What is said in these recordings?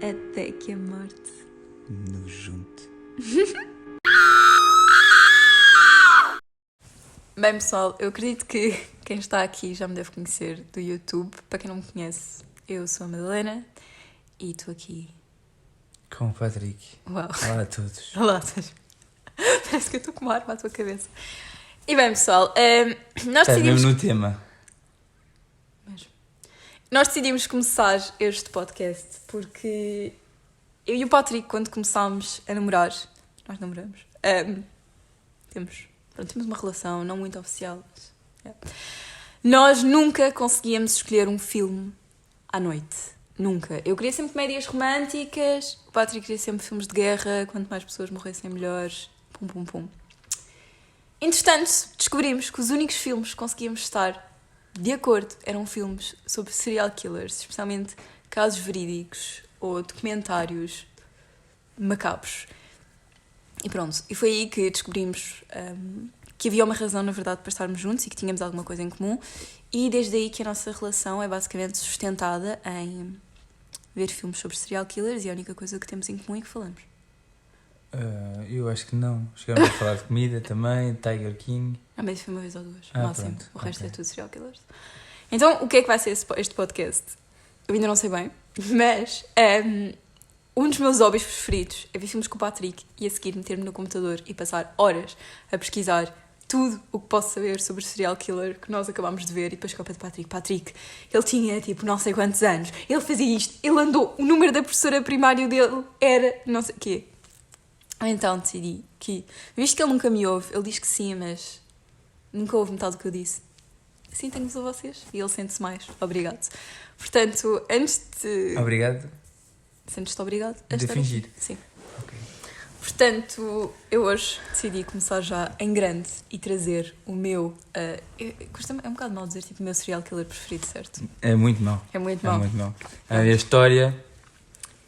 Até que a morte nos junte. Bem, pessoal, eu acredito que quem está aqui já me deve conhecer do YouTube. Para quem não me conhece, eu sou a Madalena e estou aqui. Com o Patrick. Uau! Olá a todos. Olá, parece que eu estou com uma arma à tua cabeça. E bem, pessoal, nós Estás decidimos... mesmo no tema. Mesmo. Nós decidimos começar este podcast porque eu e o Patrick, quando começámos a namorar, nós namoramos, temos uma relação não muito oficial, mas, nós nunca conseguíamos escolher um filme à noite. Nunca. Eu queria sempre comédias românticas, o Patrick queria sempre filmes de guerra, quanto mais pessoas morressem melhores, pum pum pum. Entretanto, descobrimos que os únicos filmes que conseguíamos estar de acordo eram filmes sobre serial killers, especialmente casos verídicos ou documentários macabros. E pronto, e foi aí que descobrimos que havia uma razão, na verdade, para estarmos juntos e que tínhamos alguma coisa em comum. E desde aí que a nossa relação é basicamente sustentada em ver filmes sobre serial killers e a única coisa que temos em comum é que falamos. Eu acho que não. Chegamos a falar de comida também, Tiger King. Mas isso foi uma vez ou duas, no máximo. Pronto, O resto ok. é tudo serial killers. Então, o que é que vai ser este podcast? Eu ainda não sei bem, mas um dos meus hobbies preferidos é ver filmes com o Patrick e a seguir meter-me no computador e passar horas a pesquisar tudo o que posso saber sobre o serial killer que nós acabámos de ver e depois chegou para o Patrick. Patrick, ele tinha tipo não sei quantos anos, ele fazia isto, ele andou, o número da professora primário dele era não sei o quê. Então decidi que, visto que ele nunca me ouve, ele diz que sim, mas nunca ouve metade do que eu disse. Assim tenho-vos a vocês e ele sente-se mais. Obrigado. Portanto, antes de... Obrigado. Sentes-te obrigado a De estar fingir. aqui. Sim. Ok. Portanto, eu hoje decidi começar já em grande e trazer o meu... custa-me, é um bocado mal dizer tipo o meu serial killer preferido, certo? É muito mau. É muito É mau. muito mau. É a história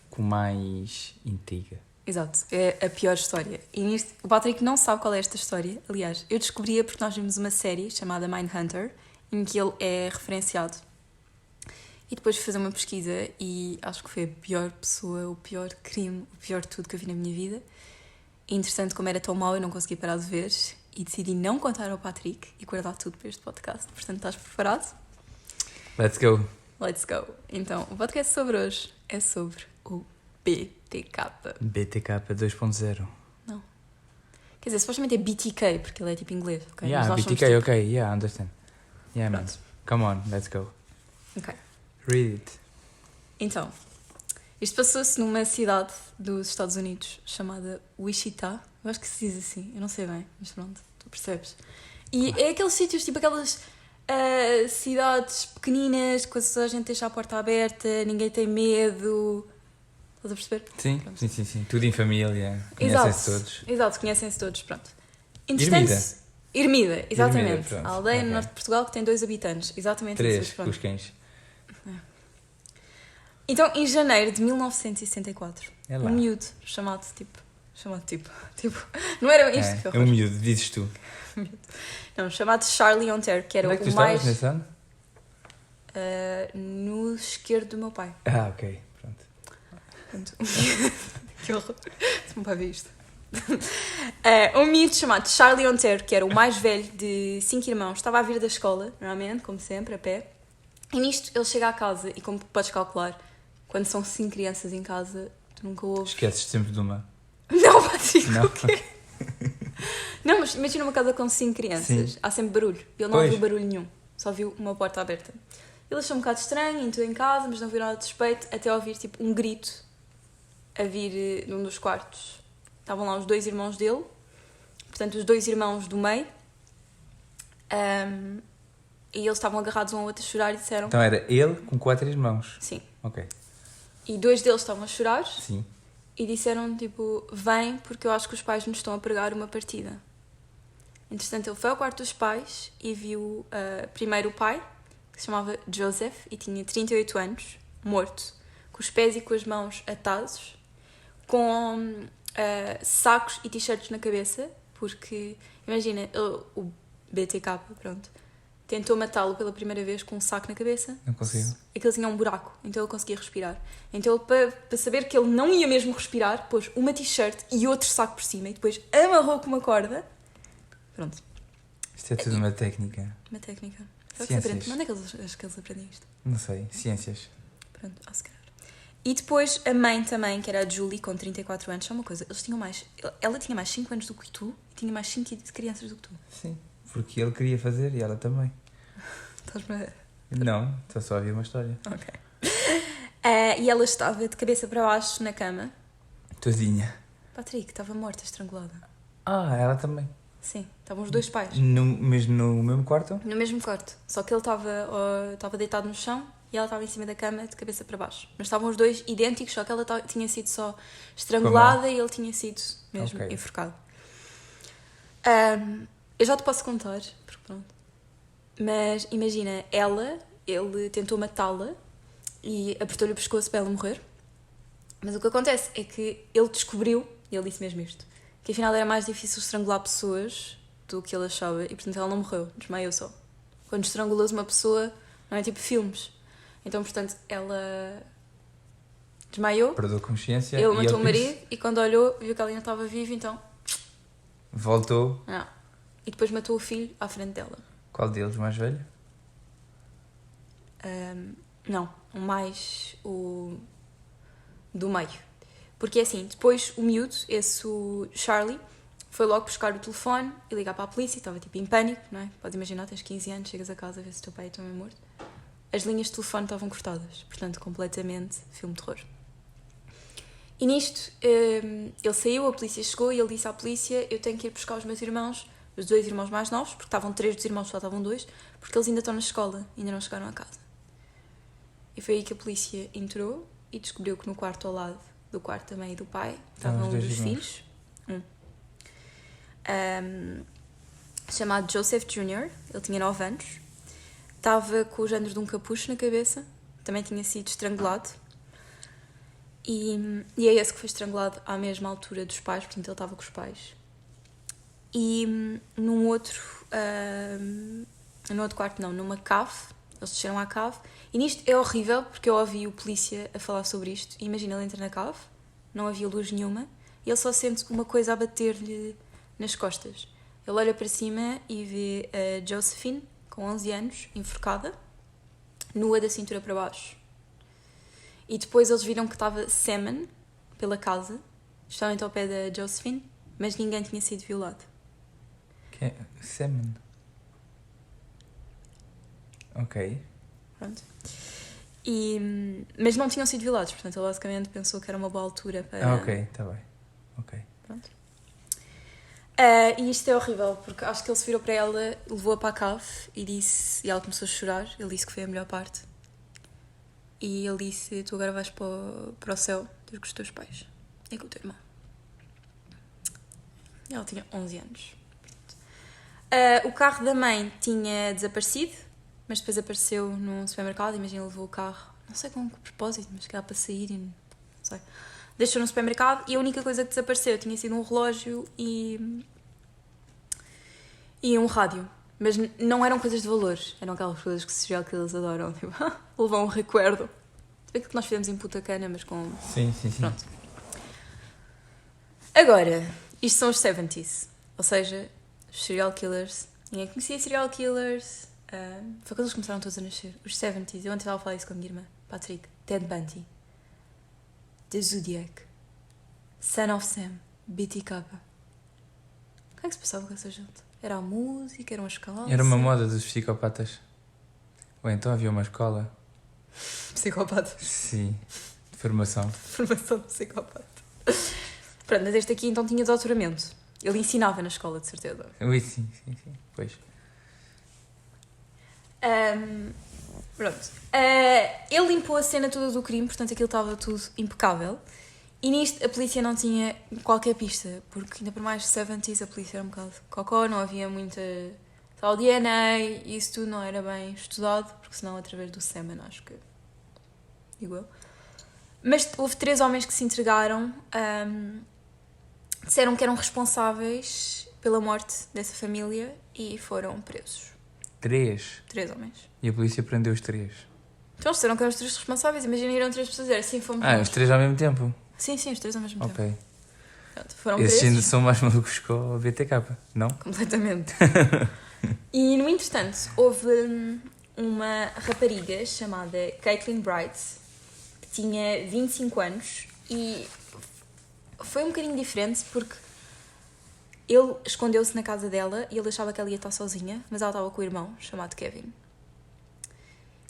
com mais intriga. Exato, é a pior história. E nisto, o Patrick não sabe qual é esta história. Aliás, eu descobri-a porque nós vimos uma série chamada Mindhunter, em que ele é referenciado. E depois fui fazer uma pesquisa e acho que foi a pior pessoa, o pior crime, o pior tudo que eu vi na minha vida. E interessante, como era tão mau, eu não consegui parar de ver e decidi não contar ao Patrick e guardar tudo para este podcast. Portanto, estás preparado? Let's go. Let's go! Então, o podcast sobre hoje é sobre o BTK. BTK 2.0. Não. Quer dizer, supostamente é BTK, porque ele é tipo inglês. Okay? Yeah, Mas nós BTK, somos, tipo... ok. Yeah, understand. Yeah, man. Pronto. Come on, let's go. Ok. Read it. Então, isto passou-se numa cidade dos Estados Unidos chamada Wichita. Eu acho que se diz assim, eu não sei bem, mas pronto, tu percebes. E é aqueles sítios, tipo aquelas cidades pequeninas, com a gente deixa a porta aberta, ninguém tem medo. Estás a perceber? Sim, Pronto. sim. Tudo em família. Exato. Conhecem-se todos. Exato, conhecem-se todos, pronto. Ermida, exatamente. Ermida, pronto. A aldeia no Ok. norte de Portugal que tem 2 habitantes. Exatamente 3, isso. com os cães. Então, em janeiro de 1964, É lá. um miúdo chamado tipo, não era isto que eu É um miúdo, dizes tu. Não, chamado Charlie Ontaire, que era Onde é que tu o mais estavas nesse ano? no esquerdo do meu pai. Ah, ok, pronto. Portanto, que horror. Se meu pai ver isto. Um miúdo chamado Charlie Ontaire, que era o mais velho de 5 irmãos, estava a vir da escola, normalmente, como sempre, a pé. E nisto ele chega à casa e, como podes calcular, quando são 5 crianças em casa, tu nunca ouves. Esqueces sempre de uma. Não, Patrick, Não? o quê? Não, mas imagina uma casa com 5 crianças, Sim. há sempre barulho. Ele não Pois. ouviu barulho nenhum, só viu uma porta aberta. Ele achou um bocado estranho, entrou em casa, mas não viu nada de suspeito, até ouvir tipo um grito a vir de um dos quartos. Estavam lá os 2 irmãos dele, portanto os 2 irmãos do meio, e eles estavam agarrados um ao outro a chorar e disseram... Então era ele com 4 irmãos. Sim. Ok. E 2 deles estavam a chorar Sim. e disseram tipo, vem porque eu acho que os pais nos estão a pregar uma partida. Entretanto, ele foi ao quarto dos pais e viu primeiro o pai, que se chamava Joseph e tinha 38 anos, morto, com os pés e com as mãos atados, com sacos e t-shirts na cabeça, porque, imagina, o BTK, pronto, tentou matá-lo pela primeira vez com um saco na cabeça. Não consigo. Aquele tinha um buraco, então ele conseguia respirar. Então ele, para saber que ele não ia mesmo respirar, pôs uma t-shirt e outro saco por cima e depois amarrou com uma corda. Pronto. Isto é tudo uma técnica. Uma técnica. Ciências. Onde é que eles aprendem isto? Não sei. Ciências. Pronto, se calhar. E depois a mãe também, que era a Julie, com 34 anos. Só uma coisa, eles tinham mais... Ela tinha mais 5 anos do que tu e tinha mais 5 crianças do que tu. Sim. Porque ele queria fazer e ela também. Estás-me a... Não, estou só a ouvir uma história. Ok. E ela estava de cabeça para baixo na cama. Todinha. Patrick, estava morta, estrangulada. Ah, ela também. Sim, estavam os dois pais. Mesmo no mesmo quarto? No mesmo quarto. Só que ele estava deitado no chão e ela estava em cima da cama de cabeça para baixo. Mas estavam os dois idênticos, só que ela tinha sido só estrangulada e ele tinha sido mesmo enforcado. Eu já te posso contar, porque pronto. Mas imagina, ele tentou matá-la e apertou-lhe o pescoço para ela morrer. Mas o que acontece é que ele descobriu, e ele disse mesmo isto, que afinal era mais difícil estrangular pessoas do que ele achava e portanto ela não morreu, desmaiou só. Quando estrangulas uma pessoa, não é tipo filmes. Então, portanto, ela desmaiou, perdeu consciência. ele matou o marido e quando olhou viu que ela ainda estava viva, então... Voltou. Não. E depois matou o filho à frente dela. Qual deles, mais velho? Não, o do meio. Porque assim, depois o miúdo, o Charlie, foi logo buscar o telefone e ligar para a polícia, estava tipo em pânico, não é? Podes imaginar, tens 15 anos, chegas a casa a ver se o teu pai também é morto. As linhas de telefone estavam cortadas, portanto, completamente filme de terror. E nisto, ele saiu, a polícia chegou e ele disse à polícia: eu tenho que ir buscar os meus irmãos, os 2 irmãos mais novos, porque estavam 3 dos irmãos, só estavam 2, porque eles ainda estão na escola, ainda não chegaram a casa. E foi aí que a polícia entrou e descobriu que no quarto ao lado do quarto da mãe e do pai estavam um dos filhos, chamado Joseph Jr., ele tinha 9 anos, estava com o género de um capucho na cabeça, também tinha sido estrangulado, e é esse que foi estrangulado à mesma altura dos pais, portanto ele estava com os pais. E num outro quarto não, numa cave, eles desceram à cave, e nisto é horrível porque eu ouvi o polícia a falar sobre isto, e imagina, ele entra na cave, não havia luz nenhuma, e ele só sente uma coisa a bater-lhe nas costas. Ele olha para cima e vê a Josephine, com 11 anos, enforcada, nua da cintura para baixo. E depois eles viram que estava semen pela casa, justamente ao pé da Josephine, mas ninguém tinha sido violado. Que é? Semen. Ok. Pronto. Mas não tinham sido violados, portanto ele basicamente pensou que era uma boa altura para... ok, está bem. Ok. Pronto. E isto é horrível, porque acho que ele se virou para ela, levou-a para a cave e ela começou a chorar. Ele disse que foi a melhor parte. E ele disse: tu agora vais para o céu ter com os teus pais e com o teu irmão. E ela tinha 11 anos. O carro da mãe tinha desaparecido, mas depois apareceu num supermercado. Imagina, ele levou o carro, não sei com que propósito, mas que era para sair e não sei. Deixou no supermercado e a única coisa que desapareceu tinha sido um relógio e um rádio. Mas não eram coisas de valor, eram aquelas coisas que serial killers adoram, tipo, levar um recuerdo. Tipo aquilo que nós fizemos em Punta Cana, mas com... Sim. Pronto. Agora, isto são os 70s, ou seja, os serial killers. Ninguém conhecia serial killers. Foi quando eles começaram todos a nascer. Os 70s, eu ontem estava a falar isso com a minha irmã, Patrick. Ted Bundy, The Zodiac, Son of Sam, BTK. O que é que se passava com essa gente? Era a música, eram as calças... Era uma moda dos psicopatas. Ou então havia uma escola. Psicopatas. Sim. De formação. Formação de psicopata. Pronto, mas este aqui então tinha doutoramento. Ele ensinava na escola, de certeza. Ui, sim. Pois. Pronto. Ele limpou a cena toda do crime, portanto aquilo estava tudo impecável. E nisto a polícia não tinha qualquer pista, porque ainda por mais 70s a polícia era um bocado cocó, não havia muita... Tal DNA e isso tudo não era bem estudado, porque senão através do semen, acho que... Digo eu. Mas houve 3 homens que se entregaram, disseram que eram responsáveis pela morte dessa família e foram presos. 3. 3 homens. E a polícia prendeu os 3. Então eles disseram que eram os 3 responsáveis. Imagina, eram 3 pessoas. Era assim, fomos Ah, nós. os 3 ao mesmo tempo? Sim, os 3 ao mesmo tempo. Ok. Pronto, foram Esses ainda presos. são mais malucos que o BTK, não? Completamente. E, no entretanto, houve uma rapariga chamada Caitlin Bright, que tinha 25 anos, e foi um bocadinho diferente porque ele escondeu-se na casa dela e ele achava que ela ia estar sozinha, mas ela estava com o irmão, chamado Kevin.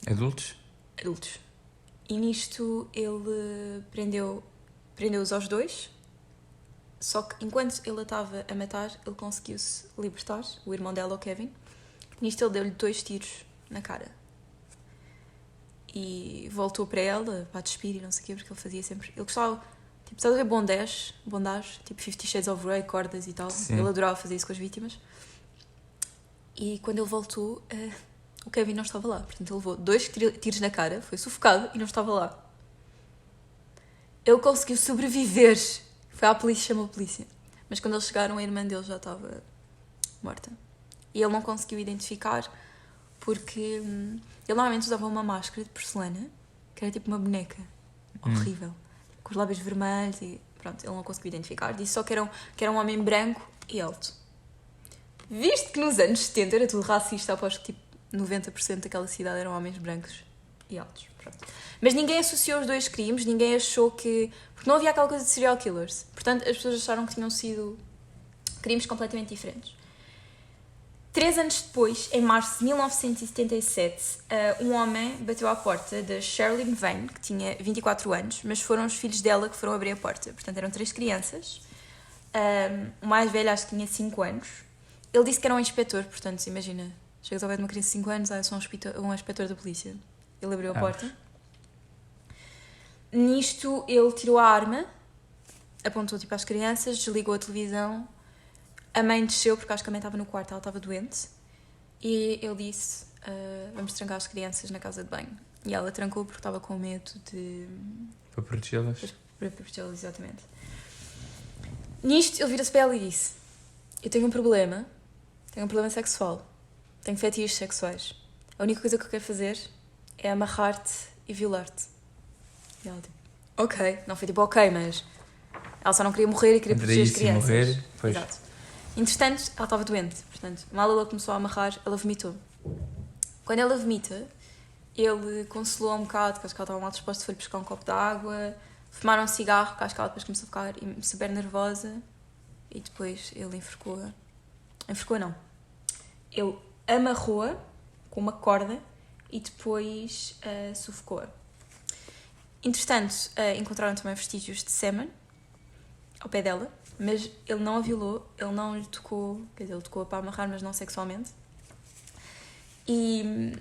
Adultos? Adultos. E nisto ele prendeu-os aos 2, só que enquanto ele a estava a matar, ele conseguiu-se libertar, o irmão dela, o Kevin. Nisto ele deu-lhe 2 tiros na cara. E voltou para ela, para despir e não sei o quê, porque ele fazia sempre... Ele gostava, tipo, estás a ver bondage, tipo 50 Shades of Grey, cordas e tal. Sim. Ele adorava fazer isso com as vítimas. E quando ele voltou, o Kevin não estava lá. Portanto, ele levou 2 tiros na cara, foi sufocado e não estava lá. Ele conseguiu sobreviver. Foi à polícia, chamou a polícia. Mas quando eles chegaram, a irmã dele já estava morta. E ele não conseguiu identificar porque ele normalmente usava uma máscara de porcelana, que era tipo uma boneca. Horrível. Com os lábios vermelhos e pronto, ele não conseguiu identificar. Disse só que era um homem branco e alto. Visto que nos anos 70 era tudo racista, aposto que tipo 90% daquela cidade eram homens brancos e altos. Pronto. Mas ninguém associou os 2 crimes, ninguém achou que... Porque não havia aquela coisa de serial killers. Portanto, as pessoas acharam que tinham sido crimes completamente diferentes. 3 anos depois, em março de 1977, um homem bateu à porta da Sherilyn Vane, que tinha 24 anos, mas foram os filhos dela que foram abrir a porta. Portanto, eram 3 crianças. O mais velho acho que tinha 5 anos. Ele disse que era um inspetor, portanto, imagina, chegas ao pé de uma criança de 5 anos, eu sou um inspetor da polícia. Ele abriu a porta. Nisto, ele tirou a arma, apontou tipo às crianças, desligou a televisão. A mãe desceu, porque acho que a mãe estava no quarto, ela estava doente. E ele disse, vamos trancar as crianças na casa de banho. E ela trancou porque estava com medo de... Para protegê-las? Para protegê-las, exatamente. Nisto, ele vira-se para ela e disse, eu tenho um problema sexual. Tenho fetiches sexuais. A única coisa que eu quero fazer é amarrar-te e violar-te. E ela tipo, ok. Não foi tipo ok, mas ela só não queria morrer e queria proteger as crianças. Morrer, pois. Exato. Entretanto, ela estava doente, portanto, mal ela começou a amarrar, ela vomitou. Quando ela vomita, ele consolou um bocado, porque acho que ela estava mal disposta, foi buscar um copo de água, fumaram um cigarro, porque acho que ela depois começou a ficar super nervosa, e depois ele enforcou-a. Enforcou não. Ele amarrou-a com uma corda e depois sufocou-a. Entretanto, encontraram também vestígios de sêmen ao pé dela, mas ele não a violou, ele não lhe tocou, quer dizer, ele tocou-a para amarrar, mas não sexualmente. E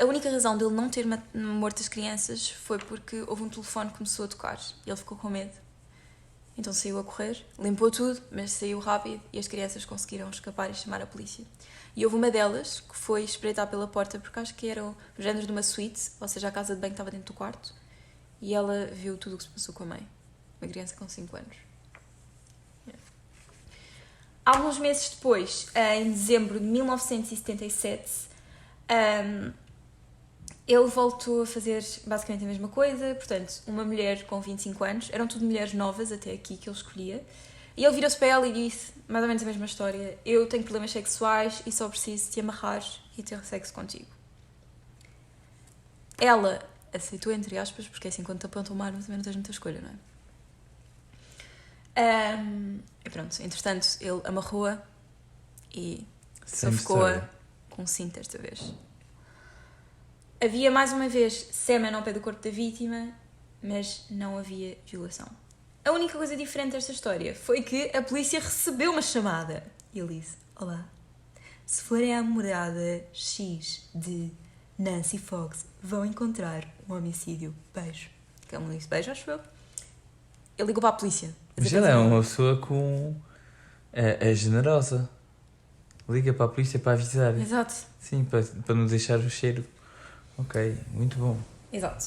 a única razão dele não ter morto as crianças foi porque houve um telefone que começou a tocar e ele ficou com medo. Então saiu a correr, limpou tudo, mas saiu rápido e as crianças conseguiram escapar e chamar a polícia. E houve uma delas que foi espreitar pela porta, porque acho que era o género de uma suíte, ou seja, a casa de banho estava dentro do quarto, e ela viu tudo o que se passou com a mãe. Uma criança com 5 anos. Alguns meses depois, em dezembro de 1977, ele voltou a fazer basicamente a mesma coisa. Portanto, uma mulher com 25 anos, eram tudo mulheres novas até aqui que ele escolhia, e ele virou-se para ela e disse mais ou menos a mesma história: eu tenho problemas sexuais e só preciso te amarrar e ter sexo contigo. Ela aceitou, entre aspas, porque assim, quando te apontam uma arma também não tens muita escolha, não é? E pronto, entretanto, ele amarrou-a e sufocou-a com cinto desta vez. Havia mais uma vez sêmen ao pé do corpo da vítima, mas não havia violação. A única coisa diferente desta história foi que a polícia recebeu uma chamada e ele disse: olá, se forem à morada X de Nancy Fox, vão encontrar um homicídio. Beijo. Que ele não disse beijo, acho eu. Ele ligou para a polícia. Mas ela é uma pessoa com... É generosa. Liga para a polícia para avisar. Exato. Sim, para não deixar o cheiro. Ok, muito bom. Exato.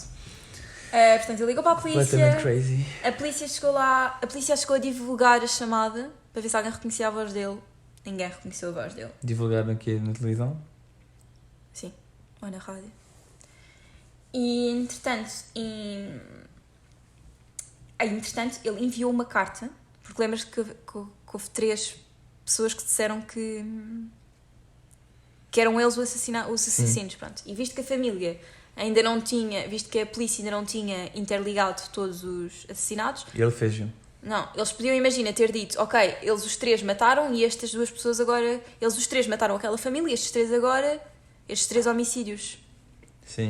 Portanto, ele ligou para a polícia. Completamente crazy. A polícia chegou lá. A polícia chegou a divulgar a chamada para ver se alguém reconhecia a voz dele. Ninguém reconheceu a voz dele. Divulgaram aqui na televisão? Sim, ou na rádio. E, entretanto, ele enviou uma carta, porque lembras que houve 3 pessoas que disseram que eram eles os assassinos, pronto. E visto que a família ainda não tinha, visto que a polícia ainda não tinha interligado todos os assassinatos... E ele fez um. Não, eles podiam, imagina, ter dito, ok, eles os 3 mataram e estas 2 pessoas agora... Eles os 3 mataram aquela família e estes 3 agora... Estes 3 homicídios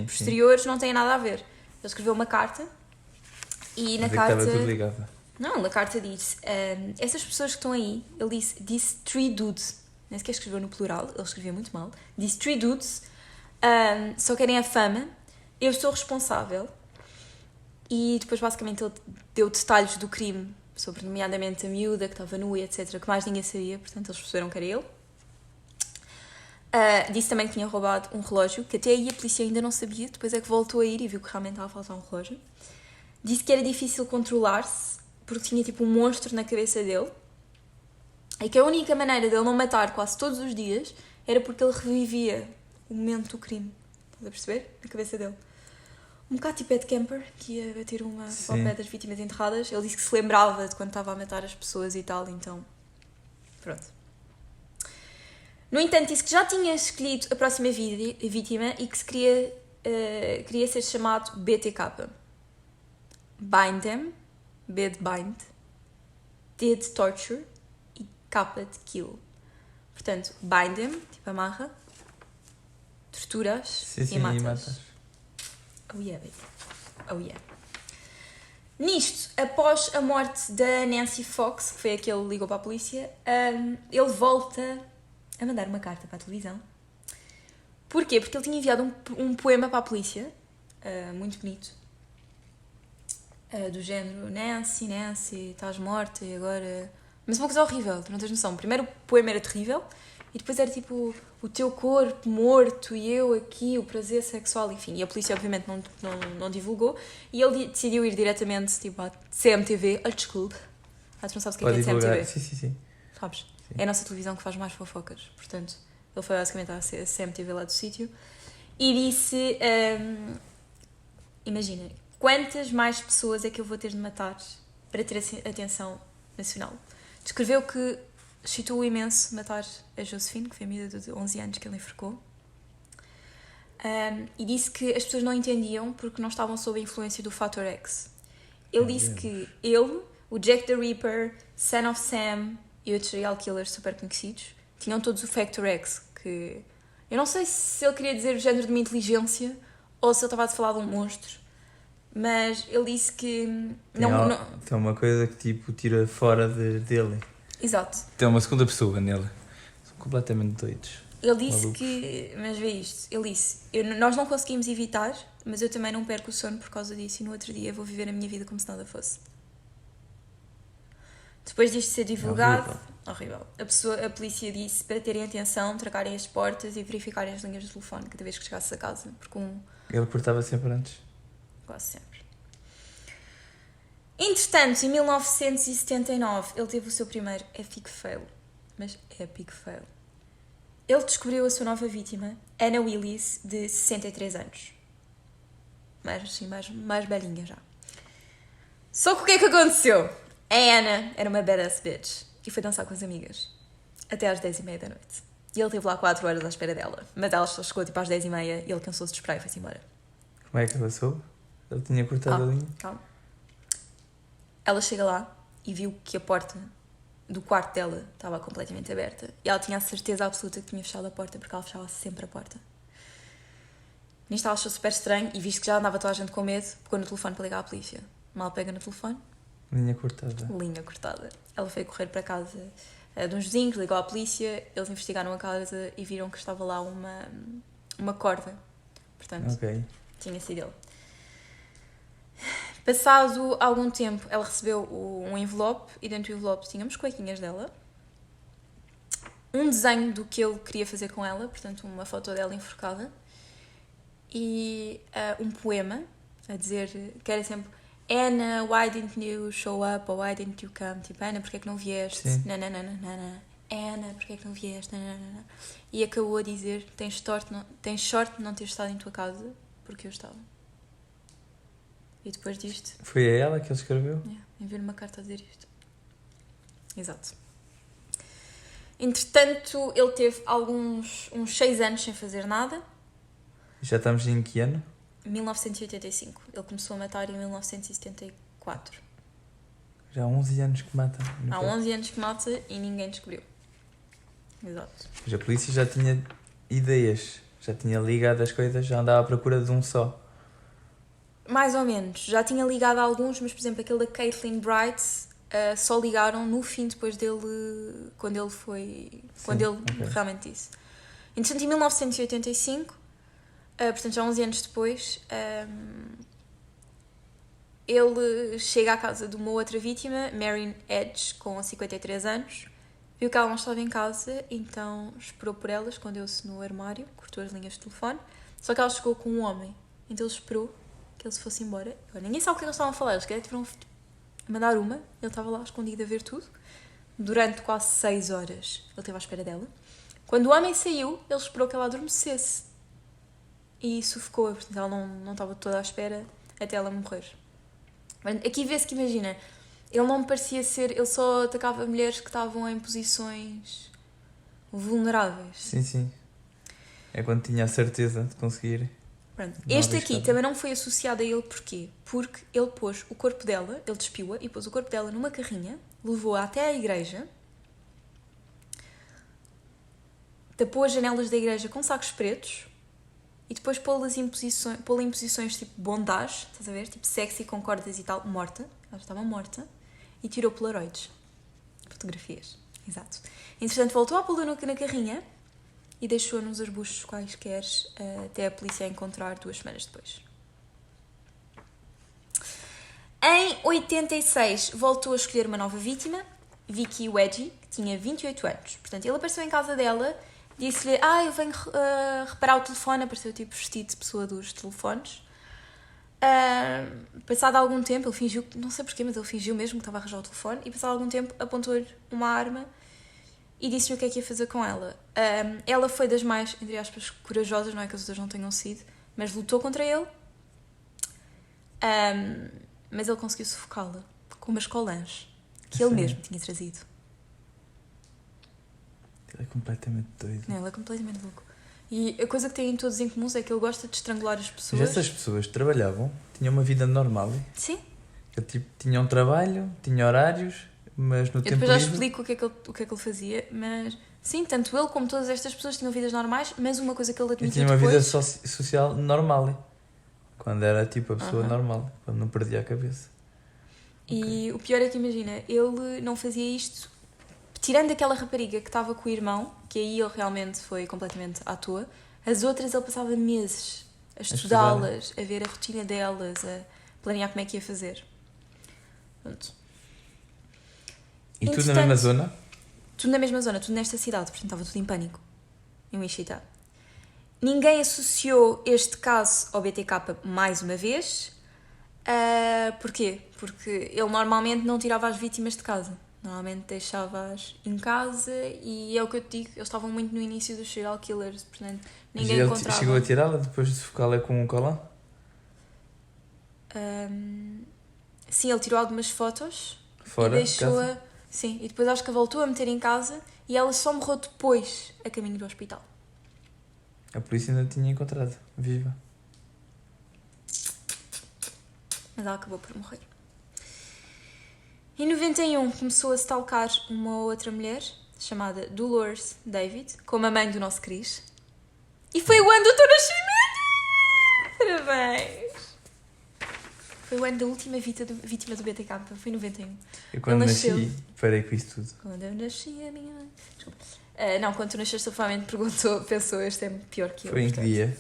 posteriores não têm nada a ver. Ele escreveu uma carta e na carta... Estava tudo ligado. Não, na carta disse, essas pessoas que estão aí, ele disse 3 dudes, nem sequer escreveu no plural, ele escrevia muito mal, disse 3 dudes, só querem a fama, eu sou responsável, e depois basicamente ele deu detalhes do crime, sobre nomeadamente a miúda que estava nua e etc, que mais ninguém sabia, portanto eles perceberam que era ele. Disse também que tinha roubado um relógio, que até aí a polícia ainda não sabia, depois é que voltou a ir e viu que realmente estava a faltar um relógio. Disse que era difícil controlar-se, porque tinha tipo um monstro na cabeça dele, e que a única maneira dele não matar quase todos os dias era porque ele revivia o momento do crime. Estás a perceber? Na cabeça dele. Um bocado tipo Ed Kemper, que ia bater uma ao pé das vítimas enterradas. Ele disse que se lembrava de quando estava a matar as pessoas e tal, então... Pronto. No entanto, disse que já tinha escolhido a próxima vítima e que se queria ser chamado BTK. Bind them, B de bind, T de torture e K de kill. Portanto, bind them, tipo amarra, torturas e matas. Oh yeah, baby. Oh yeah. Nisto, após a morte da Nancy Fox, que foi a que ele ligou para a polícia, ele volta a mandar uma carta para a televisão. Porquê? Porque ele tinha enviado um poema para a polícia, muito bonito, do género Nancy, estás morta e agora... Mas uma coisa horrível, tu não tens noção. Primeiro o poema era terrível e depois era tipo o teu corpo morto e eu aqui, o prazer sexual, enfim. E a polícia obviamente não divulgou e ele decidiu ir diretamente tipo, à CMTV. Olha, desculpe. Tu não sabes o que é CMTV? Sim. Sabes? Sim. É a nossa televisão que faz mais fofocas. Portanto, ele foi basicamente à CMTV lá do sítio e disse... imagina, quantas mais pessoas é que eu vou ter de matar para ter atenção nacional? Descreveu que excitou imenso matar a Josephine, que foi a miúda de 11 anos que ele enforcou. E disse que as pessoas não entendiam porque não estavam sob a influência do Fator X. Ele disse que ele, o Jack the Ripper, Son of Sam e outros serial killers super conhecidos tinham todos o Factor X, que eu não sei se ele queria dizer o género de uma inteligência ou se ele estava a falar de um monstro, mas ele disse que tem uma coisa que tipo tira fora dele. Exato. Tem uma segunda pessoa nele. São completamente doidos. Ele disse que... Mas vê isto. Ele disse... Nós não conseguimos evitar, mas eu também não perco o sono por causa disso e no outro dia vou viver a minha vida como se nada fosse. Depois disto ser divulgado... Horrível. A polícia disse para terem atenção, trancarem as portas e verificarem as linhas de telefone cada vez que chegasse a casa. Porque Ele portava sempre antes. Quase sempre. Entretanto, em 1979, ele teve o seu primeiro epic fail. Mas epic fail. Ele descobriu a sua nova vítima, Anna Willis, de 63 anos. Mais velhinha já. Só que o que é que aconteceu? A Anna era uma badass bitch e foi dançar com as amigas. Até às 10h30 da noite. E ele esteve lá 4 horas à espera dela. Mas ela só chegou tipo às 10h30 e ele cansou-se de esperar e foi-se embora. Como é que ela soube? Ele tinha cortado a linha? Calma. Ela chega lá e viu que a porta do quarto dela estava completamente aberta. E ela tinha a certeza absoluta que tinha fechado a porta, porque ela fechava sempre a porta. Nisto ela achou super estranho e visto que já andava toda a gente com medo, pegou no telefone para ligar à polícia. Mal pega no telefone. Linha cortada. Linha cortada. Ela foi correr para casa de uns vizinhos, ligou à polícia, eles investigaram a casa e viram que estava lá uma corda. Portanto, tinha sido ele. Passado algum tempo, ela recebeu um envelope e dentro do envelope tínhamos cuequinhas dela, um desenho do que ele queria fazer com ela, portanto uma foto dela enforcada e um poema a dizer que era sempre Anna, why didn't you show up or why didn't you come? Tipo, Anna, porque é que não vieste? Nananana. Ana, porque é que não vieste? Nananana. E acabou a dizer, tens sorte de não ter estado em tua casa, porque eu estava. E depois disto, Foi a ela que ele escreveu? enviou-lhe uma carta a dizer isto. Exato. Entretanto, ele teve uns 6 anos sem fazer nada. Já estamos em que ano? 1985. Ele começou a matar em 1974. Já há 11 anos que mata. Há 11 anos que mata e ninguém descobriu. Exato. Mas a polícia já tinha ideias, já tinha ligado as coisas, já andava à procura de um só. Mais ou menos. Já tinha ligado a alguns, mas, por exemplo, aquele da Caitlin Bright só ligaram no fim, depois dele... Quando ele foi... Sim, quando ele ok. realmente disse. Entretanto, em 1985, portanto, já 11 anos depois, ele chega à casa de uma outra vítima, Marion Edge, com 53 anos. Viu que ela não estava em casa, então esperou por ela, escondeu-se no armário, cortou as linhas de telefone. Só que ela chegou com um homem, então ele esperou que ele se fosse embora. Agora, ninguém sabe o que eles estavam a falar, eles querem a mandar uma, ele estava lá escondido a ver tudo. Durante quase 6 horas ele esteve à espera dela. Quando o homem saiu, ele esperou que ela adormecesse. E sufocou-a, portanto ela não estava toda à espera até ela morrer. Aqui vê-se que, imagina, ele não me parecia ser... Ele só atacava mulheres que estavam em posições vulneráveis. Sim, sim. É quando tinha a certeza de conseguir. Pronto. Não Este aqui arriscava. também não foi associado a ele, porquê? Porque ele pôs o corpo dela, ele despiu-a e pôs o corpo dela numa carrinha, levou-a até à igreja, tapou as janelas da igreja com sacos pretos e depois pô-la em posições tipo bondage, estás a ver? Tipo sexy com cordas e tal, morta, ela estava morta, e tirou polaroids, fotografias, exato. Entretanto voltou a pô-la na carrinha e deixou-a nos arbustos quaisquer até a polícia a encontrar 2 semanas depois. Em 86 voltou a escolher uma nova vítima, Vicky Wedgie, que tinha 28 anos. Portanto, ele apareceu em casa dela, disse-lhe, eu venho reparar o telefone, apareceu tipo vestido de pessoa dos telefones. Passado algum tempo, ele fingiu, não sei porquê, mas ele fingiu mesmo que estava a arranjar o telefone, e passado algum tempo apontou-lhe uma arma e disse-lhe o que é que ia fazer com ela. Ela foi das mais, entre aspas, corajosas, não é que as outras não tenham sido, mas lutou contra ele. Mas ele conseguiu sufocá-la com umas colãs que ele Sim. mesmo tinha trazido. Ele é completamente doido. Não, ele é completamente louco. E a coisa que têm todos em comum é que ele gosta de estrangular as pessoas. Mas essas pessoas trabalhavam, tinham uma vida normal. Sim. Que, tipo, tinham trabalho, tinham horários, mas no Eu tempo depois já livre... explico o que é que ele fazia, mas... Sim, tanto ele como todas estas pessoas tinham vidas normais, mas uma coisa que ele Eu admitiu tinha uma depois... vida social normal. Quando era tipo a pessoa normal. Quando não perdia a cabeça. E o pior é que, imagina, ele não fazia isto... Tirando aquela rapariga que estava com o irmão, que aí ele realmente foi completamente à toa, as outras ele passava meses a estudá-las, a ver a rotina delas, a planear como é que ia fazer. Pronto. E tudo na mesma zona? Tudo na mesma zona, tudo nesta cidade, portanto estava tudo em pânico. Em Wichita. Ninguém associou este caso ao BTK mais uma vez. Porquê? Porque ele normalmente não tirava as vítimas de casa. Normalmente deixava-as em casa e é o que eu te digo, eles estavam muito no início dos serial killers, portanto ninguém ele encontrava. chegou a tirá-la depois de sufocá-la com um colã? Sim, ele tirou algumas fotos Fora e de deixou-a. casa? Sim, e depois acho que a voltou a meter em casa e ela só morreu depois a caminho do hospital. A polícia ainda tinha encontrado, viva. Mas ela acabou por morrer. Em 91 começou a stalkar uma outra mulher chamada Dolores David, como a mãe do nosso Chris. E foi o ano do teu nascimento! Parabéns! Foi o ano da última vítima do BTK, foi em 91. Eu quando Ele nasci, nasceu. parei com isso tudo. Quando eu nasci, a minha mãe... Desculpa. Não, quando tu nasceste, a família pensou, este é pior que eu. Foi em que portanto. dia?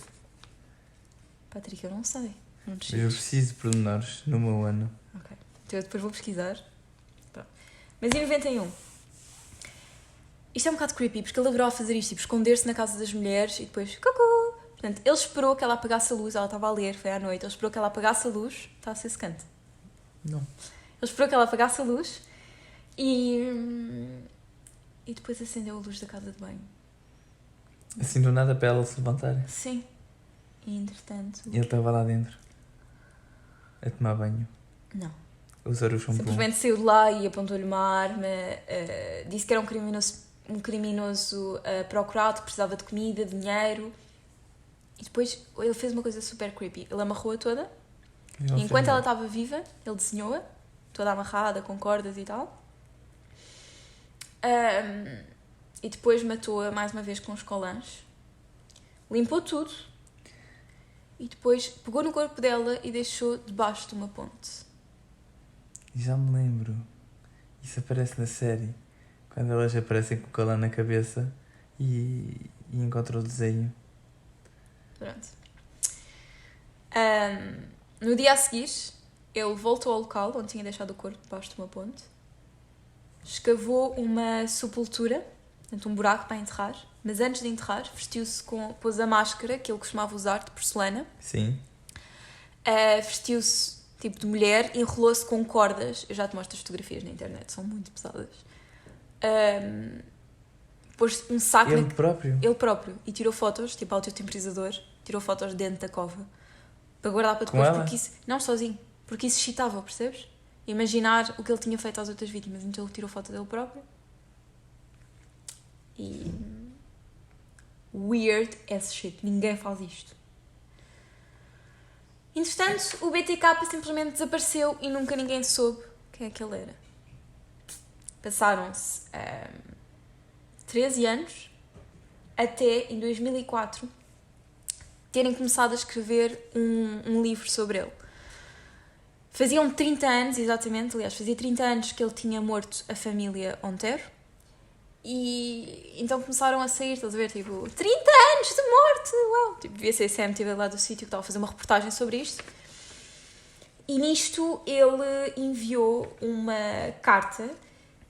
Patrick, eu não sei. Não te Eu chiques. preciso de pormenores no meu ano. Ok. Então eu depois vou pesquisar. Pronto. Mas em 91... Isto é um bocado creepy, porque ele adorava fazer isto, tipo, esconder-se na casa das mulheres e depois... Cucu! Portanto, ele esperou que ela apagasse a luz, ela estava a ler, foi à noite, ele esperou que ela apagasse a luz... Está a ser secante. Não. Ele esperou que ela apagasse a luz e e depois acendeu a luz da casa de banho. Assim do nada para ela se levantar. Sim. E entretanto... E ele estava lá dentro. A tomar banho. Não. A usar o shampoo. Simplesmente saiu de lá e apontou-lhe uma arma, disse que era um criminoso procurado, que precisava de comida, de dinheiro. E depois ele fez uma coisa super creepy. Ele amarrou-a toda. E enquanto ela estava viva, ele desenhou-a, toda amarrada, com cordas e tal. E depois matou-a mais uma vez com os colãs. Limpou tudo. E depois pegou no corpo dela e deixou debaixo de uma ponte. Já me lembro. Isso aparece na série. Quando elas aparecem com o colã na cabeça e encontram o desenho. Pronto. No dia a seguir, ele voltou ao local onde tinha deixado o corpo debaixo de uma ponte. Escavou uma sepultura, portanto um buraco para enterrar. Mas antes de enterrar, pôs a máscara que ele costumava usar de porcelana. Sim. Vestiu-se tipo de mulher, enrolou-se com cordas. Eu já te mostro as fotografias na internet, são muito pesadas. Pôs um saco... Ele próprio? Ele próprio. E tirou fotos, tipo autotemporizador, tirou fotos dentro da cova. Para guardar para depois. Com ela? Porque isso... Não, sozinho. Porque isso excitava, percebes? Imaginar o que ele tinha feito às outras vítimas. Então ele tirou foto dele próprio. E... Weird as shit. Ninguém faz isto. Entretanto, o BTK simplesmente desapareceu e nunca ninguém soube quem é que ele era. Passaram-se 13 anos até, em 2004, terem começado a escrever um livro sobre ele. Faziam 30 anos, exatamente, aliás, fazia 30 anos que ele tinha morto a família Ontero. E então começaram a sair, estás a ver, tipo, 30 anos de morte, uau! Tipo, devia ser CMTV lá do sítio que estava a fazer uma reportagem sobre isto. E nisto ele enviou uma carta,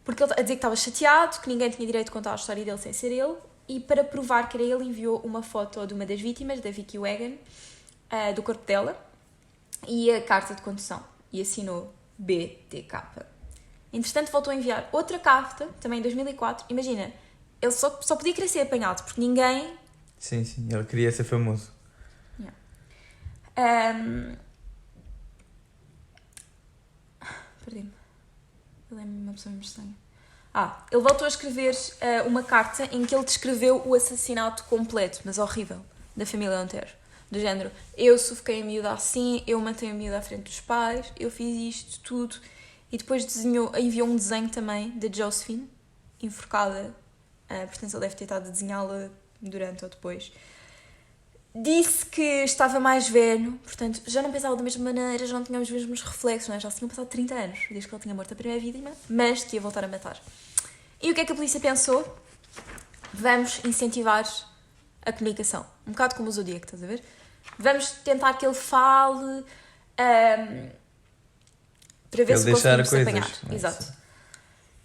porque ele a dizer que estava chateado, que ninguém tinha direito de contar a história dele sem ser ele, e para provar que era ele, enviou uma foto de uma das vítimas, da Vicky Wagon, do corpo dela, e a carta de condução, e assinou BTK. Entretanto, voltou a enviar outra carta, também em 2004. Imagina, ele só podia querer ser apanhado, porque ninguém... Sim, ele queria ser famoso. Yeah. Perdi-me. Ele é uma pessoa muito estranha. Ele voltou a escrever uma carta em que ele descreveu o assassinato completo, mas horrível, da família Ontero. Do género, eu sufoquei a miúda assim, eu matei a miúda à frente dos pais, eu fiz isto, tudo... E depois enviou um desenho também da Josephine, enforcada. Portanto, ele deve ter estado a desenhá-la durante ou depois. Disse que estava mais velho, portanto, já não pensava da mesma maneira, já não tinha os mesmos reflexos, não é? Já se tinham passado 30 anos, desde que ele tinha morto a primeira vítima, mas que ia voltar a matar. E o que é que a polícia pensou? Vamos incentivar a comunicação. Um bocado como o Zodíaco, estás a ver? Vamos tentar que ele fale... para ver se conseguimos apanhar. Exato.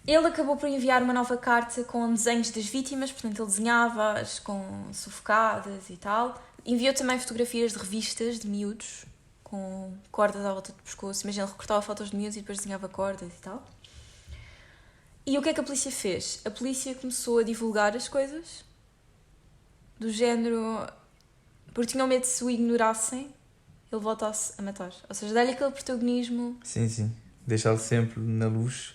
Ele acabou por enviar uma nova carta com desenhos das vítimas, portanto ele desenhava-as com sufocadas e tal. Enviou também fotografias de revistas de miúdos, com cordas à volta do pescoço. Imagina, ele recortava fotos de miúdos e depois desenhava cordas e tal. E o que é que a polícia fez? A polícia começou a divulgar as coisas, do género... Porque tinham medo de se o ignorassem, ele voltasse a matar. Ou seja, dá-lhe aquele protagonismo... Sim. Deixá-lo sempre na luz.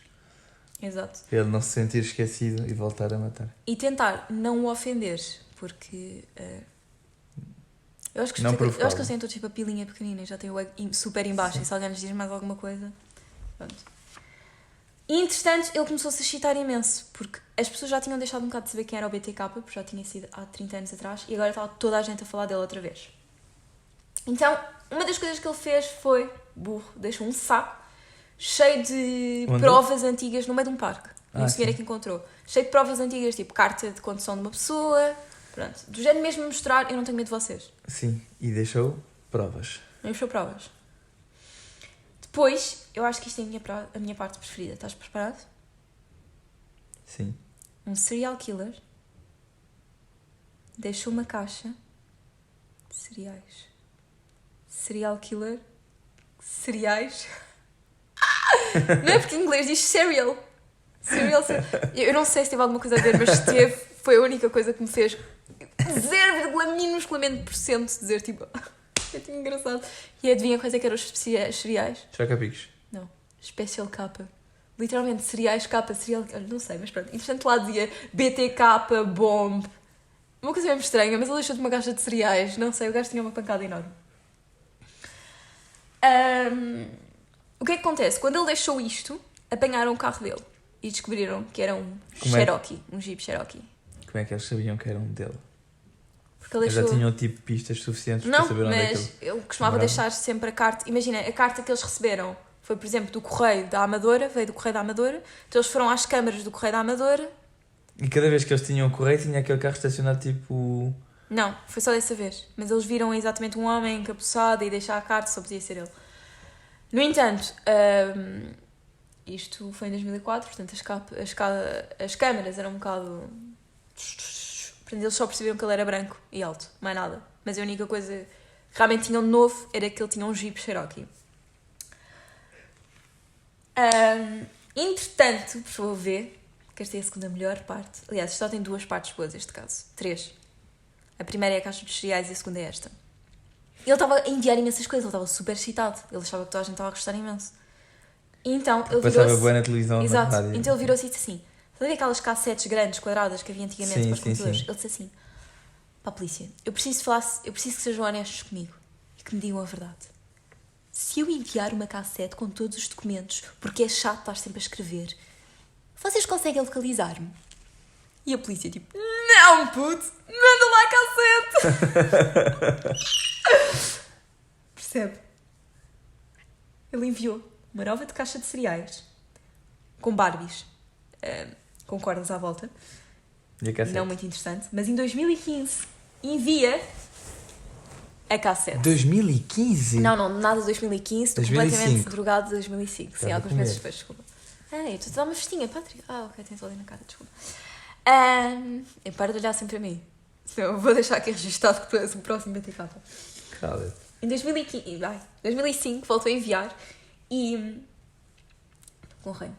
Exato. Para ele não se sentir esquecido e voltar a matar. E tentar não o ofender, porque... eu acho que eles têm todos tipo a pilinha pequenina e já têm o ego super em baixo. Sim. E se alguém lhes diz mais alguma coisa... Pronto. E, entretanto, ele começou-se a excitar imenso, porque as pessoas já tinham deixado um bocado de saber quem era o BTK, porque já tinha sido há 30 anos atrás, e agora estava toda a gente a falar dele outra vez. Então, uma das coisas que ele fez foi, deixou um saco cheio de provas antigas no meio de um parque. Um senhor que encontrou. Cheio de provas antigas, tipo carta de condução de uma pessoa. Pronto. Do género mesmo mostrar, eu não tenho medo de vocês. Sim, e deixou provas. Deixou provas. Depois, eu acho que isto é a minha parte preferida. Estás preparado? Sim. Um serial killer deixou uma caixa de cereais. Serial killer. Cereais. Não é porque em inglês diz cereal. Eu não sei se teve alguma coisa a ver, mas se teve, foi a única coisa que me fez 0,minusculamente% dizer tipo. É tão engraçado. E adivinha quais é que eram os cereais? Choca-picos. Não. Special K. Literalmente, cereais K, cereal... Olha, não sei, mas pronto. Entretanto, lá dizia BTK, Bomb. Uma coisa mesmo estranha, mas ele deixou de uma caixa de cereais. Não sei, o gajo tinha uma pancada enorme. O que é que acontece? Quando ele deixou isto, apanharam o carro dele. E descobriram que era um Cherokee. Um Jeep Cherokee. Como é que eles sabiam que era um dele? Porque ele deixou... Já tinham tipo pistas suficientes não, para saber onde é que ele costumava deixar sempre a carta. Imagina, a carta que eles receberam foi, por exemplo, do Correio da Amadora, veio do Correio da Amadora, então eles foram às câmaras do Correio da Amadora. E cada vez que eles tinham o correio, tinha aquele carro estacionado tipo... Não, foi só dessa vez. Mas eles viram exatamente um homem encapuçado e deixar a carta, só podia ser ele. No entanto, isto foi em 2004, portanto as câmaras eram um bocado... Portanto, eles só percebiam que ele era branco e alto, mais nada. Mas a única coisa que realmente tinham de novo era que ele tinha um Jeep Cherokee. Entretanto, por favor, ver, que esta é a segunda melhor parte. Aliás, isto só tem 2 partes boas, este caso. 3. A primeira é a caixa dos cereais e a segunda é esta. Ele estava a enviar imensas coisas, ele estava super excitado. Ele achava que toda a gente estava a gostar imenso. E então, ele virou-se... Passava boa na televisão, exato. na rádio. Então ele virou-se e disse assim... Estás a ver aquelas cassetes grandes, quadradas, que havia antigamente para os computadores? Sim. Ele disse assim... Pá, polícia, eu preciso que sejam honestos comigo e que me digam a verdade. Se eu enviar uma cassete com todos os documentos, porque é chato estar sempre a escrever, vocês conseguem localizar-me? E a polícia tipo... Não, puto! Manda lá a cassete! Percebe? Ele enviou uma nova de caixa de cereais com Barbies, com cordas à volta. Não muito interessante. Mas em 2015 envia a cassete. 2015? Não, nada de 2015. Estou completamente drogado de 2005. Sim, alguns meses depois, desculpa. Eu estou a dar uma festinha, Patrick. Ok, tens ali na cara, desculpa. Eu paro de olhar sempre a mim. Eu vou deixar aqui registado que tu és o próximo BTK. Claro. Em 2005 voltou a enviar e... com o reino.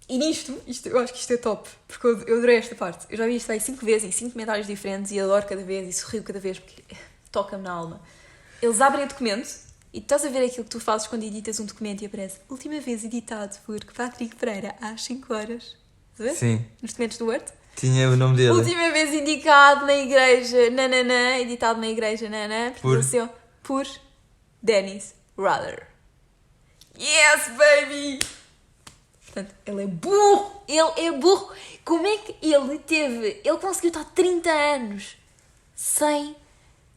E nisto, eu acho que isto é top, porque eu adorei esta parte. Eu já vi isto aí 5 vezes, em 5 comentários diferentes, e adoro cada vez, e sorrio cada vez, porque toca-me na alma. Eles abrem o documento, e tu estás a ver aquilo que tu fazes quando editas um documento e aparece última vez editado por Patrick Pereira às 5 horas. Estás a ver? Sim. Nos documentos do Word. Tinha o nome dele. Última vez indicado na igreja, nananã, editado na igreja, nananã, por Dennis Rader. Yes, baby! Portanto, ele é burro! Ele é burro! Como é que ele conseguiu estar 30 anos sem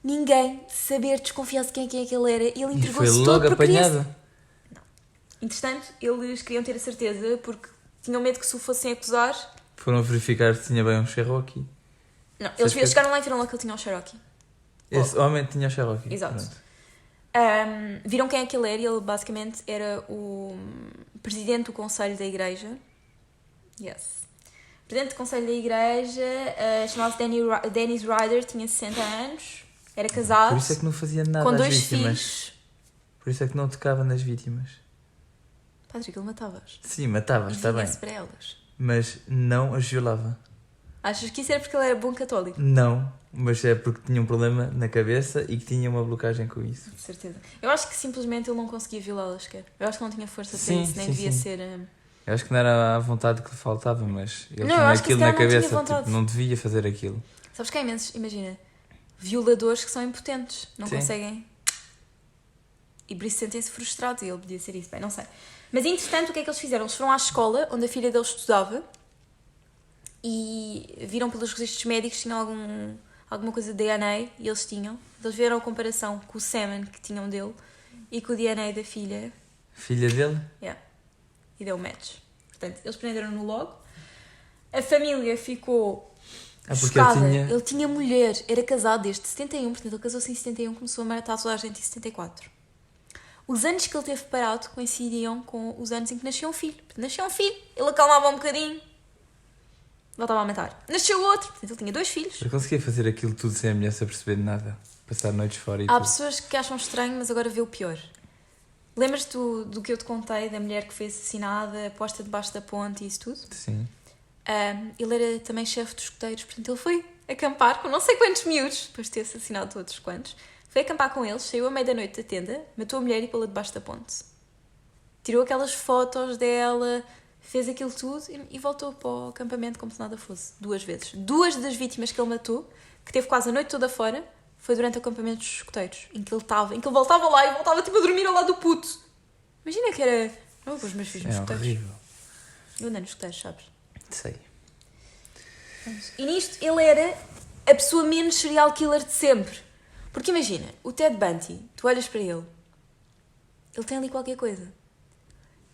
ninguém saber, desconfiar de quem é que ele era? Ele entregou-se todo por apanhado. Não. Entretanto, eles queriam ter a certeza, porque tinham medo que se o fossem acusar... Foram verificar se tinha bem um Cherokee. Não, eles chegaram lá e viram lá que ele tinha um Cherokee. Esse homem tinha um Cherokee. Exato. Viram quem é que ele era, e ele basicamente era o presidente do conselho da igreja. Yes. Presidente do conselho da igreja, chamava-se Dennis Rader, tinha 60 anos, era casado. Por isso é que não fazia nada com às 2 vítimas. filhos. Por isso é que não tocava nas vítimas. Patrick, ele matava-as. Sim, matava-as, está bem. Para elas. Mas não as violava. Achas que isso era porque ele era bom católico? Não, mas é porque tinha um problema na cabeça e que tinha uma blocagem com isso. De certeza. Eu acho que simplesmente ele não conseguia violá-las sequer. Eu acho que não tinha força para isso, nem devia ser... Eu acho que não era a vontade que lhe faltava, mas ele não, tinha aquilo na cabeça, tipo, não devia fazer aquilo. Sabes que há imensos, imagina, violadores que são impotentes, não conseguem... E por isso sentem-se frustrados, e ele podia ser isso, bem, não sei. Mas entretanto, o que é que eles fizeram? Eles foram à escola onde a filha deles estudava e viram pelos registros médicos que tinham alguma coisa de DNA, e eles tinham. Eles viram a comparação com o semen que tinham dele e com o DNA da filha. Filha dele? Yeah. E deu match. Portanto, eles prenderam no logo. A família ficou chocada. Ele tinha mulher, era casado desde 71, portanto ele casou-se em 71, começou a matar toda a gente em 74. Os anos que ele teve parado coincidiam com os anos em que nasceu um filho. Portanto, nasceu um filho, ele acalmava um bocadinho, voltava a matar. Nasceu outro, portanto ele tinha 2 filhos. Eu conseguia fazer aquilo tudo sem a mulher se aperceber de nada. Passar noites fora e Há tudo. pessoas que acham estranho, mas agora vê o pior. Lembras-te do que eu te contei, da mulher que foi assassinada, posta debaixo da ponte e isso tudo? Sim. Ele era também chefe dos escoteiros, portanto ele foi acampar com não sei quantos miúdos, depois de ter assassinado todos quantos. Foi acampar com eles, saiu à meia da noite da tenda, matou a mulher e pô-la debaixo da ponte. Tirou aquelas fotos dela, fez aquilo tudo e voltou para o acampamento como se nada fosse. 2 vezes. 2 das vítimas que ele matou, que teve quase a noite toda fora, foi durante o acampamento dos escoteiros, em que ele voltava lá e voltava tipo a dormir ao lado do puto. Imagina que era... Não vou pôr os meus filhos nos É escoteiros. horrível. Eu andei nos escoteiros, sabes? Sei. E nisto ele era a pessoa menos serial killer de sempre. Porque imagina, o Ted Bundy, tu olhas para ele tem ali qualquer coisa.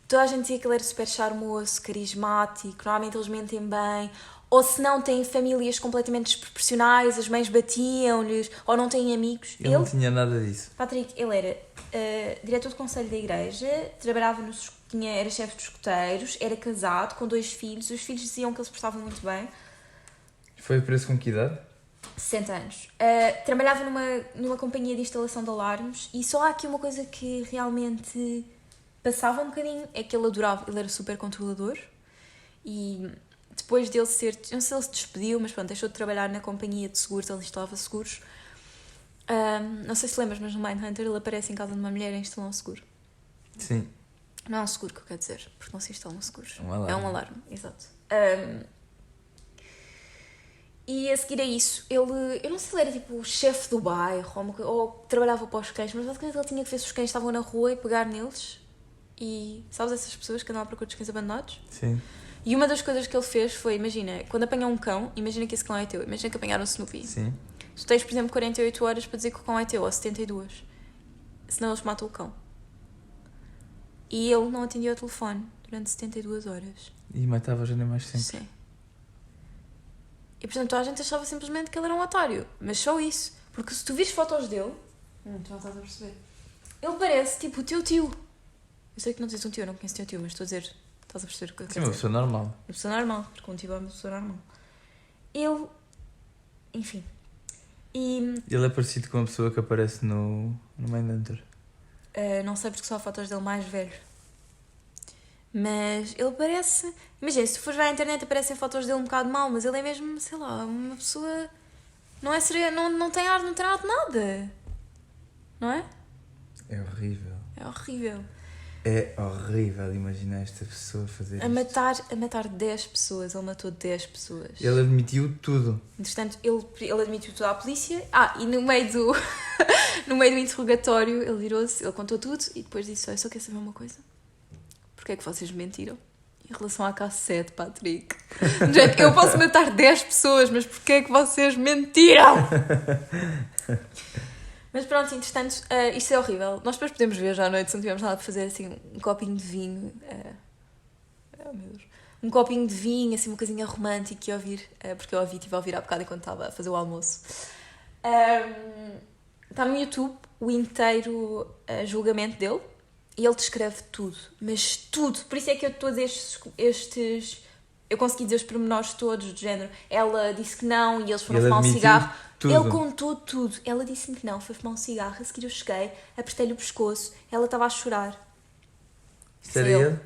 Toda a gente dizia que ele era super charmoso, carismático, normalmente eles mentem bem, ou se não têm famílias completamente desproporcionais, as mães batiam-lhes, ou não têm amigos. Ele não tinha nada disso. Patrick, ele era diretor do conselho da igreja, trabalhava era chefe dos escoteiros, era casado, com 2 filhos, os filhos diziam que eles portavam muito bem. Foi preso com que idade? 60 anos. Trabalhava numa companhia de instalação de alarmes e só há aqui uma coisa que realmente passava um bocadinho, é que ele adorava, ele era super controlador e depois dele ser, não sei se ele se despediu, mas pronto, deixou de trabalhar na companhia de seguros, ele instalava seguros. Não sei se lembras, mas no Mindhunter ele aparece em casa de uma mulher a instalar um seguro. Sim. Não é um seguro que eu quero dizer, porque não se instalam seguros. Um alarme. É um alarme, exato. E a seguir a isso, eu não sei se ele era tipo o chefe do bairro ou trabalhava para os cães, mas basicamente ele tinha que ver se os cães estavam na rua e pegar neles. E sabes essas pessoas que andam à procura dos cães abandonados? Sim. E uma das coisas que ele fez foi, imagina, quando apanham um cão, imagina que esse cão é teu, imagina que apanharam o Snoopy. Sim. Tu tens, por exemplo, 48 horas para dizer que o cão é teu, ou 72. Senão eles matam o cão. E ele não atendia o telefone durante 72 horas. E matava os animais sempre. Sim. E portanto a gente achava simplesmente que ele era um otário. Mas só isso. Porque se tu vires fotos dele... tu não estás a perceber. Ele parece tipo o teu tio. Eu sei que não dizes um tio, eu não conheço o teu tio, mas estou a dizer... Estás a perceber o que eu Sim, quero uma dizer? pessoa normal. Uma pessoa normal. Porque um tio é uma pessoa normal. Ele... Enfim. E... Ele é parecido com a pessoa que aparece no Mindhunter. não sei porque só há fotos dele mais velho. Mas ele parece... Imagina, se tu fores ver à internet aparecem fotos dele um bocado mal, mas ele é mesmo, sei lá, uma pessoa... Não é seria, não tem ar de nada. Não é? É horrível. É horrível. É horrível imaginar esta pessoa fazer isto. A matar 10 pessoas. Ele matou 10 pessoas. Ele admitiu tudo. Entretanto, ele admitiu tudo à polícia. E no meio do... no meio do interrogatório, ele virou-se, ele contou tudo e depois disse, eu só quero saber uma coisa. Porquê é que vocês mentiram? Em relação à cassete, Patrick. Gente, eu posso matar 10 pessoas, mas porquê é que vocês mentiram? Mas pronto, entretanto, isto é horrível. Nós depois podemos ver já à noite, se não tivermos nada para fazer, assim, um copinho de vinho. Meu Deus. Um copinho de vinho, assim, uma coisinha romântica e ouvir. Porque eu estive a ouvir há bocado enquanto estava a fazer o almoço. Está no YouTube o inteiro julgamento dele. E ele descreve tudo, mas tudo. Por isso é que eu estou a dizer estes... Eu consegui dizer os pormenores todos, do género. Ela disse que não e eles foram fumar um cigarro. Tudo. Ele contou tudo. Ela disse-me que não, foi fumar um cigarro. A seguir eu cheguei, apertei-lhe o pescoço. Ela estava a chorar. Sério?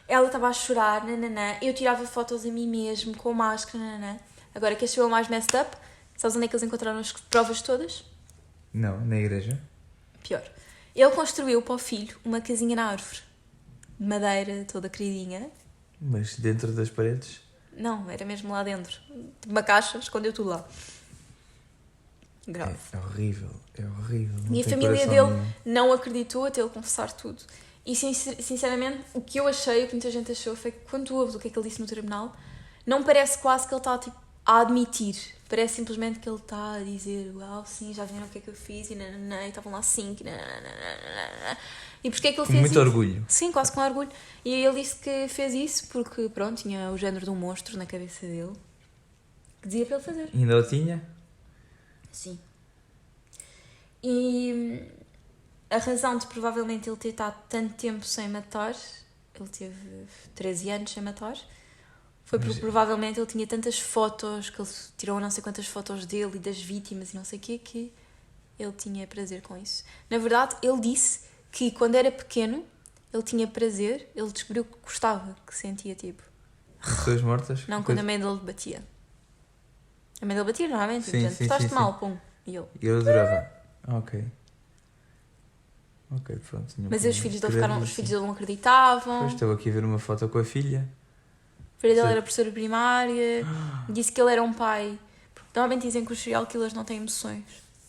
Ela estava a chorar, nananã. Eu tirava fotos a mim mesmo, com máscara, nananã. Agora, queres saber o mais messed up? Sabes onde é que eles encontraram as provas todas? Não, na igreja. Pior. Ele construiu para o filho uma casinha na árvore. De madeira, toda queridinha. Mas dentro das paredes? Não, era mesmo lá dentro. Uma caixa, escondeu tudo lá. Grave. É horrível, é horrível. Não E a tem família coração dele nenhum. não acreditou até ele confessar tudo. E sinceramente, o que eu achei, o que muita gente achou, foi que quando tu ouves o que é que ele disse no tribunal, não parece quase que ele está tipo, a admitir. Parece simplesmente que ele está a dizer, sim, já viram o que é que eu fiz, e nananã, e estavam lá 5, e nananã. E porquê é que ele Com fez muito isso? orgulho. Sim, quase com orgulho. E ele disse que fez isso porque, pronto, tinha o género de um monstro na cabeça dele. Que dizia para ele fazer. Ainda o tinha? Sim. E a razão de provavelmente ele ter estado tanto tempo sem matar, ele teve 13 anos sem matar, foi porque provavelmente ele tinha tantas fotos, que ele tirou não sei quantas fotos dele e das vítimas e não sei o quê, que ele tinha prazer com isso. Na verdade, ele disse que quando era pequeno, ele tinha prazer, ele descobriu que gostava, que sentia tipo... Pessoas mortas? Não, quando a mãe dele batia. A mãe dele batia normalmente, Sim, portanto, sim, portaste sim, mal, pum. E ele... Eu adorava. Ok. Ok, pronto. Mas os filhos dele não acreditavam. Pois, estou aqui a ver uma foto com a filha. A filha dele era professora primária. Disse que ele era um pai... Porque normalmente dizem que os serial killers não têm emoções.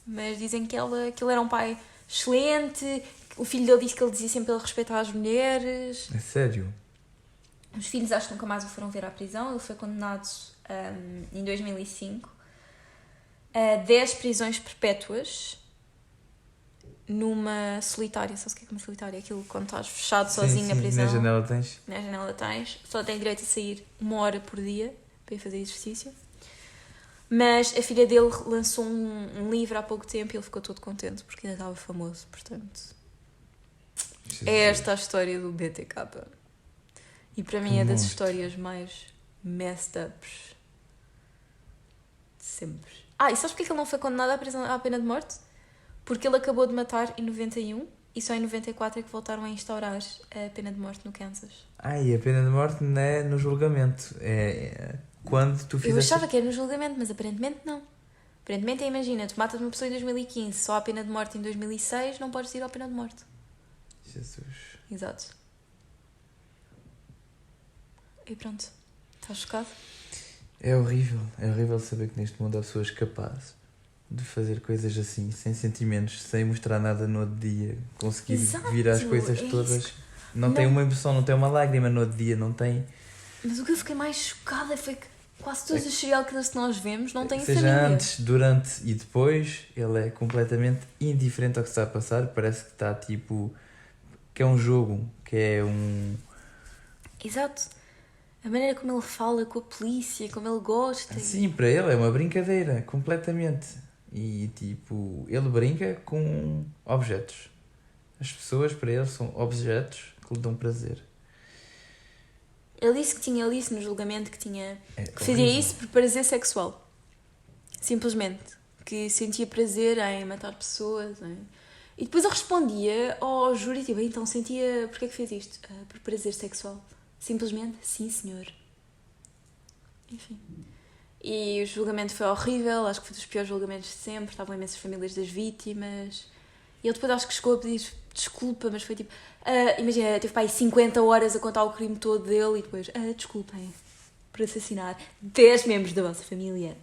Mas dizem que ele era um pai excelente. O filho dele disse que ele dizia sempre ele respeitar as mulheres. É sério? Os filhos acho que nunca mais o foram ver à prisão. Ele foi condenado em 2005 a 10 prisões perpétuas numa solitária. Sabes o que é uma solitária? Aquilo quando estás fechado sozinho na prisão. Na janela tens. Na janela tens. Só tem direito a sair 1 hora por dia para ir fazer exercício. Mas a filha dele lançou um livro há pouco tempo e ele ficou todo contente porque ainda estava famoso. Portanto, é esta a história do BTK. E para mim é das histórias mais messed ups de sempre. E sabes porque é que ele não foi condenado à pena de morte? Porque ele acabou de matar em 91 e só em 94 é que voltaram a instaurar a pena de morte no Kansas. E a pena de morte não é no julgamento. É quando tu fizeste... Eu achava que era no julgamento, mas aparentemente não. Aparentemente imagina, tu matas uma pessoa em 2015, só há pena de morte em 2006, não podes ir à pena de morte. Jesus. Exato. E pronto. Estás chocado? É horrível saber que neste mundo há pessoas capazes de fazer coisas assim, sem sentimentos, sem mostrar nada no outro dia, conseguir vir às coisas todas. Não tem uma emoção, não tem uma lágrima no outro dia, não tem... Mas o que eu fiquei mais chocada foi que quase todos os serial killers que nós vemos não têm seja família. Antes, durante e depois, ele é completamente indiferente ao que está a passar, parece que está tipo... que é um jogo, que é um... Exato. A maneira como ele fala com a polícia, como ele gosta. Sim, para ele é uma brincadeira, completamente. E tipo, ele brinca com objetos. As pessoas para ele são objetos que lhe dão prazer. Ele disse no julgamento que fazia isso por prazer sexual. Simplesmente. Que sentia prazer em matar pessoas. E depois eu respondia ao júri, tipo, então sentia... Porquê que fez isto? Por prazer sexual. Simplesmente, sim senhor. Enfim. E o julgamento foi horrível, acho que foi dos piores julgamentos de sempre, estavam imensas famílias das vítimas. E ele depois acho que chegou a pedir desculpa, mas foi tipo... imagina, teve para aí 50 horas a contar o crime todo dele e depois... desculpem por assassinar 10 membros da vossa família.